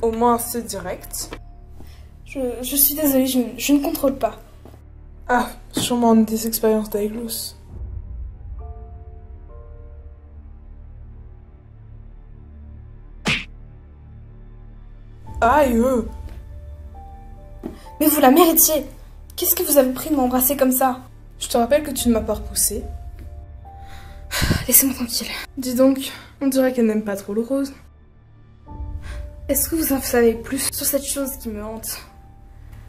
Au moins c'est direct. Je suis désolée, je ne contrôle pas. Ah, sûrement des expériences d'Aiglos. Aïe, Mais vous la méritiez. Qu'est-ce que vous avez pris de m'embrasser comme ça? Je te rappelle que tu ne m'as pas repoussé. Laissez-moi tranquille. Dis donc, on dirait qu'elle n'aime pas trop le rose. Est-ce que vous en savez plus sur cette chose qui me hante?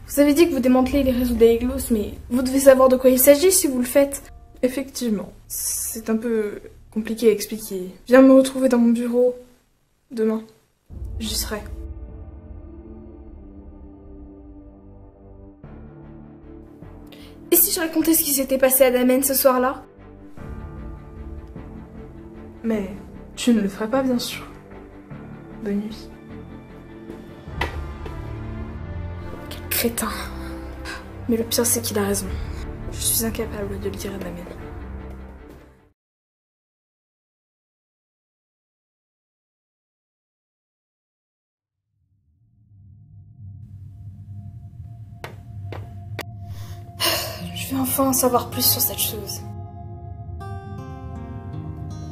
Vous avez dit que vous démantelez les réseaux d'Aiglos, mais vous devez savoir de quoi il s'agit si vous le faites. Effectivement, c'est un peu compliqué à expliquer. Viens me retrouver dans mon bureau demain. J'y serai. Et si je racontais ce qui s'était passé à Damen ce soir-là? Mais tu ne le ferais pas, bien sûr. Bonne nuit. Quel crétin. Mais le pire, c'est qu'il a raison. Je suis incapable de le dire à Damen. Je vais enfin en savoir plus sur cette chose.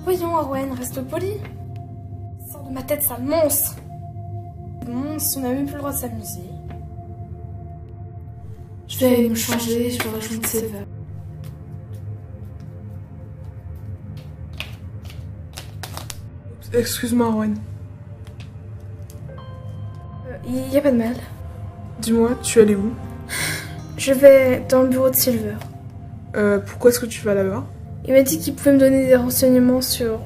Voyons, Arwen, reste poli. Sors de ma tête, sale monstre. Monstre, on n'a même plus le droit de s'amuser. Je vais me changer, je vais rejoindre Silver. Excuse-moi, Arwen. Y a pas de mal. Dis-moi, tu es allé où? Je vais dans le bureau de Silver. Pourquoi est-ce que tu vas là-bas? Il m'a dit qu'il pouvait me donner des renseignements sur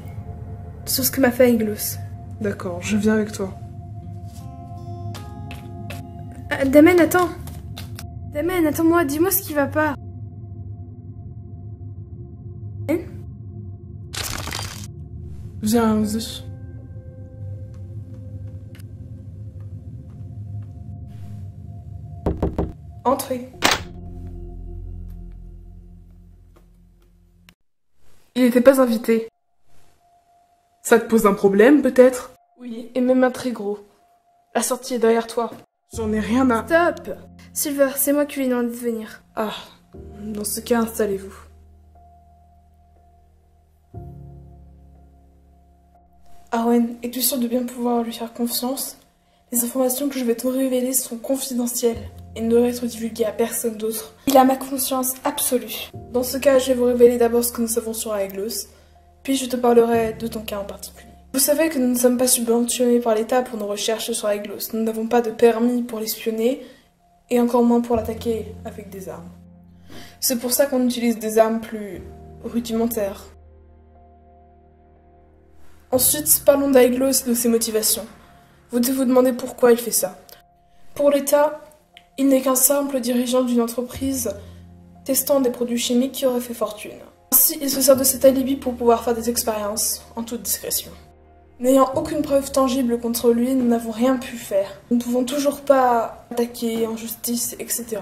ce que m'a fait Aiglos. D'accord, je viens avec toi. Damen, attends. Damen, attends-moi, dis-moi ce qui va pas. Viens, allons-y. Entrez. Il n'était pas invité. Ça te pose un problème, peut-être? Oui, et même un très gros. La sortie est derrière toi. J'en ai rien à... Stop! Silver, c'est moi qui lui ai demandé de venir. Ah, dans ce cas, installez-vous. Arwen, es-tu sûr de bien pouvoir lui faire confiance? Les informations que je vais te révéler sont confidentielles et ne doivent être divulguées à personne d'autre. Il a ma confiance absolue. Dans ce cas, je vais vous révéler d'abord ce que nous savons sur Aiglos, puis je te parlerai de ton cas en particulier. Vous savez que nous ne sommes pas subventionnés par l'État pour nos recherches sur Aiglos. Nous n'avons pas de permis pour l'espionner, et encore moins pour l'attaquer avec des armes. C'est pour ça qu'on utilise des armes plus rudimentaires. Ensuite, parlons d'Aiglos et de ses motivations. Vous devez vous demander pourquoi il fait ça. Pour l'État, il n'est qu'un simple dirigeant d'une entreprise testant des produits chimiques qui auraient fait fortune. Ainsi, il se sert de cet alibi pour pouvoir faire des expériences en toute discrétion. N'ayant aucune preuve tangible contre lui, nous n'avons rien pu faire. Nous ne pouvons toujours pas attaquer en justice, etc.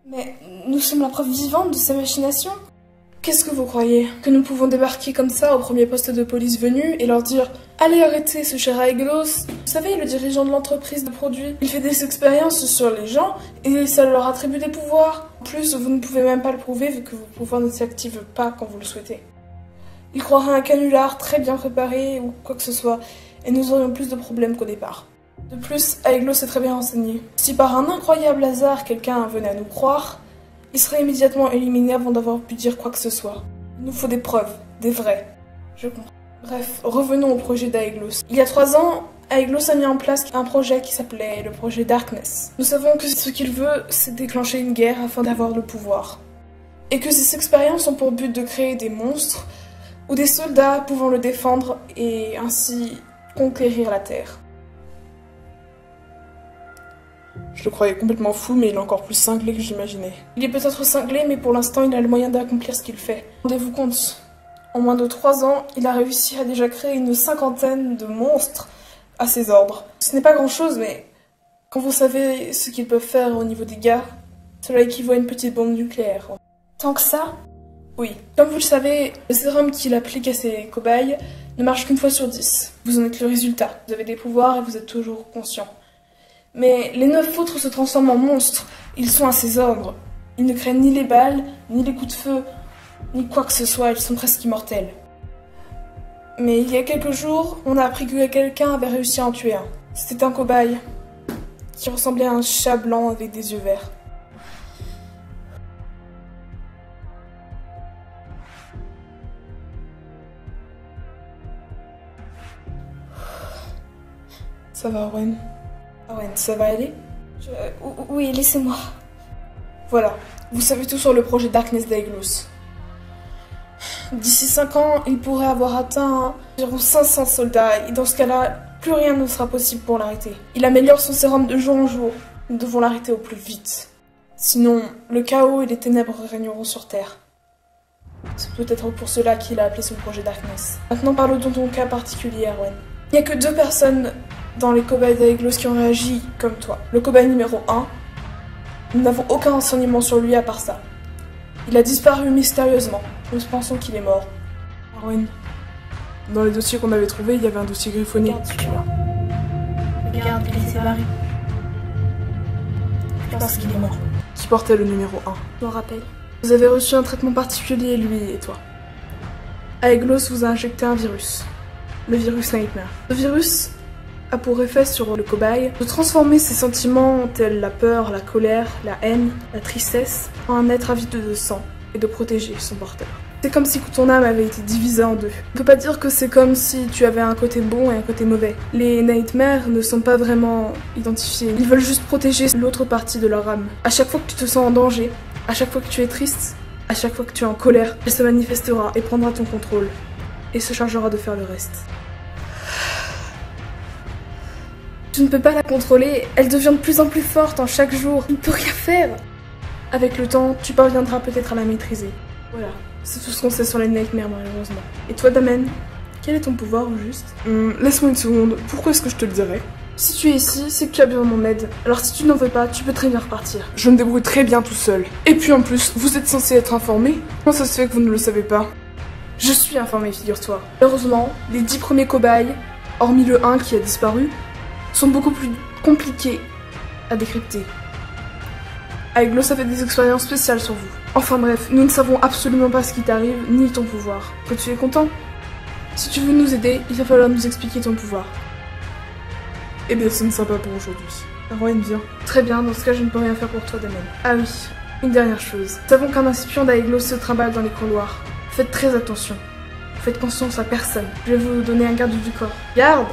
Mais nous sommes la preuve vivante de ces machinations. Qu'est-ce que vous croyez? Que nous pouvons débarquer comme ça au premier poste de police venu et leur dire « Allez arrêter ce cher Aiglos !» Vous savez, le dirigeant de l'entreprise de produits, il fait des expériences sur les gens et ça leur attribue des pouvoirs. En plus, vous ne pouvez même pas le prouver vu que vos pouvoirs ne s'activent pas quand vous le souhaitez. Il croirait un canular très bien préparé ou quoi que ce soit et nous aurions plus de problèmes qu'au départ. De plus, Aiglos est très bien renseigné. Si par un incroyable hasard quelqu'un venait à nous croire, il serait immédiatement éliminé avant d'avoir pu dire quoi que ce soit. Il nous faut des preuves, des vrais. Je comprends. Bref, revenons au projet d'Aiglos. Il y a 3 ans, Aiglos a mis en place un projet qui s'appelait le projet Darkness. Nous savons que ce qu'il veut, c'est déclencher une guerre afin d'avoir le pouvoir. Et que ces expériences ont pour but de créer des monstres ou des soldats pouvant le défendre et ainsi conquérir la Terre. Je le croyais complètement fou, mais il est encore plus cinglé que j'imaginais. Il est peut-être cinglé, mais pour l'instant, il a le moyen d'accomplir ce qu'il fait. Rendez-vous compte, en moins de 3 ans, il a réussi à déjà créer une 50aine de monstres à ses ordres. Ce n'est pas grand-chose, mais quand vous savez ce qu'ils peuvent faire au niveau des gars, cela équivaut à une petite bombe nucléaire. Tant que ça? Oui. Comme vous le savez, le sérum qu'il applique à ses cobayes ne marche qu'une fois sur 10. Vous en êtes le résultat. Vous avez des pouvoirs et vous êtes toujours conscient. Mais les 9 autres se transforment en monstres. Ils sont à ses ordres. Ils ne craignent ni les balles, ni les coups de feu, ni quoi que ce soit. Ils sont presque immortels. Mais il y a quelques jours, on a appris que quelqu'un avait réussi à en tuer un. C'était un cobaye qui ressemblait à un chat blanc avec des yeux verts. Ça va, Owen? Owen, ça va aller? Oui, laissez-moi. Voilà, vous savez tout sur le projet Darkness Daedalus. D'ici 5 ans, il pourrait avoir atteint environ 500 soldats, et dans ce cas-là, plus rien ne sera possible pour l'arrêter. Il améliore son sérum de jour en jour. Nous devons l'arrêter au plus vite. Sinon, le chaos et les ténèbres régneront sur Terre. C'est peut-être pour cela qu'il a appelé son projet Darkness. Maintenant, parlons de ton cas particulier, Erwan. Il n'y a que 2 personnes dans les cobayes d'Aeglos qui ont réagi comme toi. Le cobaye numéro 1, nous n'avons aucun renseignement sur lui à part ça. Il a disparu mystérieusement. Nous pensons qu'il est mort. Arwen, dans les dossiers qu'on avait trouvés, il y avait un dossier griffonné. Regarde celui-là. Regarde, il est séparé. Je pense qu'il est mort. Qui portait le numéro 1. Je m'en rappelle. Vous avez reçu un traitement particulier, lui et toi. Aeglos vous a injecté un virus. Le virus Nightmare. Ce virus a pour effet sur le cobaye de transformer ses sentiments tels la peur, la colère, la haine, la tristesse en un être avide de sang et de protéger son porteur. C'est comme si ton âme avait été divisée en 2. On peut pas dire que c'est comme si tu avais un côté bon et un côté mauvais. Les Nightmares ne sont pas vraiment identifiés. Ils veulent juste protéger l'autre partie de leur âme. À chaque fois que tu te sens en danger, à chaque fois que tu es triste, à chaque fois que tu es en colère, elle se manifestera et prendra ton contrôle. Et se chargera de faire le reste. Tu ne peux pas la contrôler, elle devient de plus en plus forte en chaque jour. Tu ne peux rien faire. Avec le temps, tu parviendras peut-être à la maîtriser. Voilà, c'est tout ce qu'on sait sur les Nightmares malheureusement. Et toi, Damen, quel est ton pouvoir au juste? Laisse-moi une seconde, pourquoi est-ce que je te le dirais? Si tu es ici, c'est que tu as besoin de mon aide. Alors si tu n'en veux pas, tu peux très bien repartir. Je me débrouille très bien tout seul. Et puis en plus, vous êtes censé être informé. Comment ça se fait que vous ne le savez pas? Je suis informé, figure-toi. Heureusement, les 10 premiers cobayes, hormis le 1 qui a disparu, sont beaucoup plus compliqués à décrypter. Aeglos a fait des expériences spéciales sur vous. Enfin bref, nous ne savons absolument pas ce qui t'arrive, ni ton pouvoir. Que tu es content? Si tu veux nous aider, il va falloir nous expliquer ton pouvoir. Eh bien, ce ne sera pas pour aujourd'hui. Arwen, viens. Très bien, dans ce cas, je ne peux rien faire pour toi, Damien. Ah oui, une dernière chose. Nous savons qu'un incipient d'Aeglos se trimballe dans les couloirs. Faites très attention. Faites confiance à personne. Je vais vous donner un garde du corps. Garde!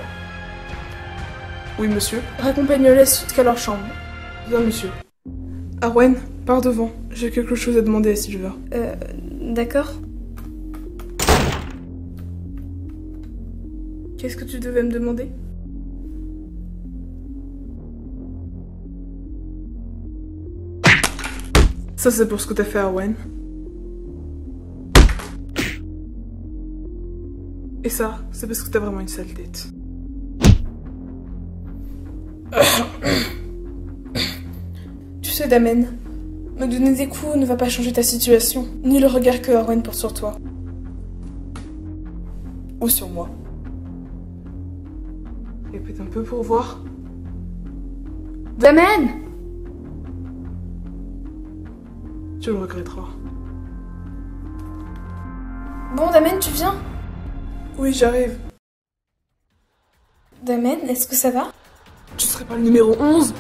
Oui, monsieur. Raccompagne-les jusqu'à leur chambre. Bien, monsieur. Arwen, pars devant. J'ai quelque chose à demander à Silver. D'accord. Qu'est-ce que tu devais me demander? Ça, c'est pour ce que t'as fait, Arwen. Et ça, c'est parce que t'as vraiment une sale tête. Tu sais, Damen, me donner des coups ne va pas changer ta situation, ni le regard que Arwen porte sur toi. Ou sur moi. Répète un peu pour voir. Damen! Tu le regretteras. Bon, Damen, tu viens? Oui, j'arrive. Damen, est-ce que ça va? Tu serais pas le numéro 11?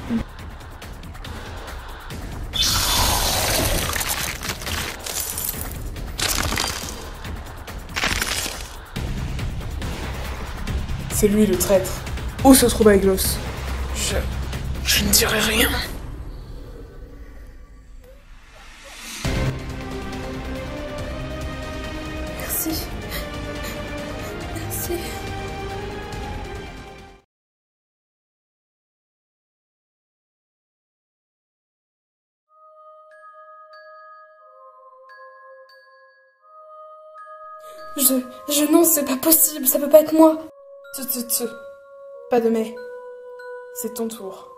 C'est lui le traître. Où se trouve Aeglos? Je ne dirai rien. Merci. Merci. Non, c'est pas possible, ça peut pas être moi. Pas de mais. C'est ton tour.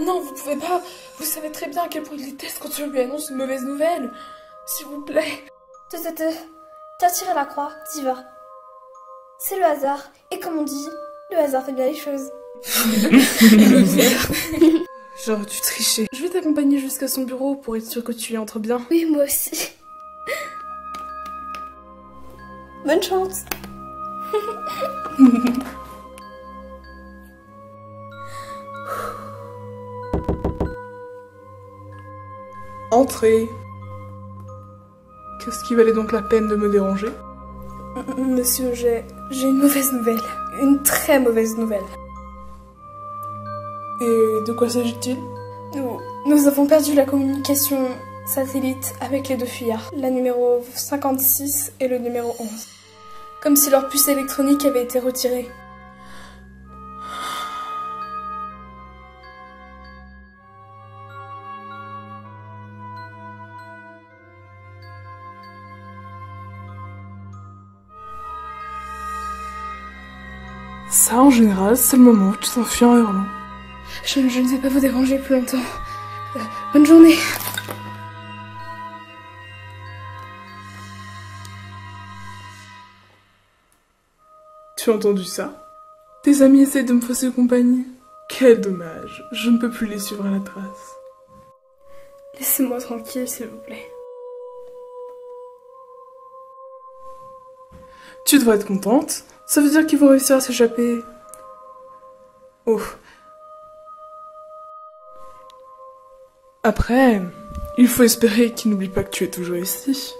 Non, vous pouvez pas. Vous savez très bien à quel point il déteste quand tu lui annonces une mauvaise nouvelle. S'il vous plaît. T'as tiré la croix, t'y vas. C'est le hasard, et comme on dit, le hasard fait bien les choses. Genre, tu trichais. Je vais t'accompagner jusqu'à son bureau pour être sûr que tu y entres bien. Oui, moi aussi. Bonne chance. Entrez. Qu'est-ce qui valait donc la peine de me déranger? Monsieur, j'ai une mauvaise nouvelle. Une très mauvaise nouvelle. Et de quoi s'agit-il? Nous avons perdu la communication satellite avec les deux fuyards, la numéro 56 et le numéro 11. Comme si leur puce électronique avait été retirée. Ça, en général, c'est le moment où tu t'enfuis en hurlant. Je ne vais pas vous déranger plus longtemps. Bonne journée. Tu as entendu ça? Tes amis essaient de me fausser compagnie. Quel dommage, je ne peux plus les suivre à la trace. Laissez-moi tranquille, s'il vous plaît. Tu devrais être contente. Ça veut dire qu'ils vont réussir à s'échapper. Oh. Après, il faut espérer qu'ils n'oublient pas que tu es toujours ici.